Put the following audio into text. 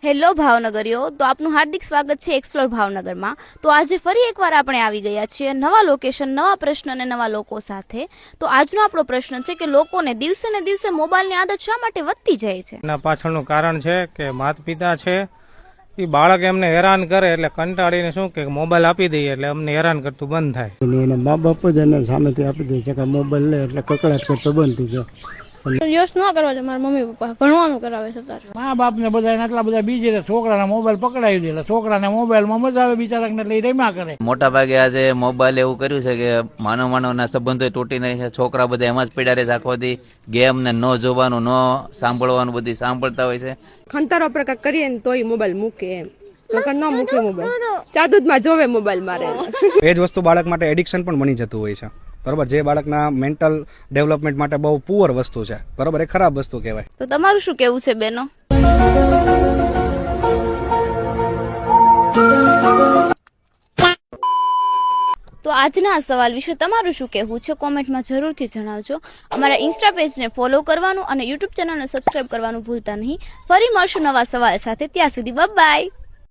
Hello ભાવનગરીઓ, તો આપનું હાર્દિક સ્વાગત છે એક્સપ્લોર ભાવનગરમાં। તો આજે ફરી એકવાર આપણે આવી ગયા છીએ નવા લોકેશન, નવા પ્રશ્ન અને નવા લોકો સાથે। તો આજનો આપણો પ્રશ્ન છે કે લોકોને દિવસે ને દિવસે મોબાઈલની આદત શા માટે વધતી જાય છે? એના પાછળનું કારણ છે કે માતા પિતા છે એ બાળક એમને હેરાન કરે એટલે કંટાળીને શું કે મોબાઈલ આપી દઈએ એટલે અમને હેરાન કરતું બંધ થાય। એને મા બાપ જ એને સામેથી આપી દે છે કે મોબાઈલ લે એટલે કકડાટ કરતો બંધ થઈ જાય। યુઝ ન કરવા દે મારા મમ્મી પપ્પા ભણવાનું કરાવે છે તારે મા બાપ ને બધા એટલા બધા બીજી છે, છોકરાને મોબાઈલ પકડાવી દે એટલે છોકરાને મોબાઈલમાં મજા આવે, બિચારાને લઈ રમ્યા કરે। મોટા ભાગે આજે મોબાઈલ એવું કર્યું છે કે માનવના સંબંધો તૂટી નહીં છે। છોકરા બધા એમાં જ પીડા રહે છે આખો દી, ગેમ ને ન જોવાનું ન સાંભળવાનું બધી સાંભળતા હોય છે। ખંતરો પ્રકાર કરીએ ને તોય મોબાઈલ મૂકે એમ, નકર ન મૂકે મોબાઈલ, ચાદુદમાં જોવે મોબાઈલ મારે। એ જ વસ્તુ બાળક માટે એડિક્શન પણ બની જતું હોય છે, બરોબર, જે બાળકના મેન્ટલ ડેવલપમેન્ટ માટે બહુ પુઅર વસ્તુ છે, બરોબર, એ ખરાબ વસ્તુ કહેવાય। તો તમારું શું કહેવું છે બેનો? તો આજના આ સવાલ વિશે તમારું શું કહેવું છે કોમેન્ટમાં જરૂરથી જણાવજો। અમારા ઇન્સ્ટા પેજને ફોલો કરવાનું અને યુટ્યુબ ચેનલને સબસ્ક્રાઇબ કરવાનું ભૂલતા નહીં। ફરી મળશું નવા સવાલ સાથે, ત્યાં સુધી બાય બાય।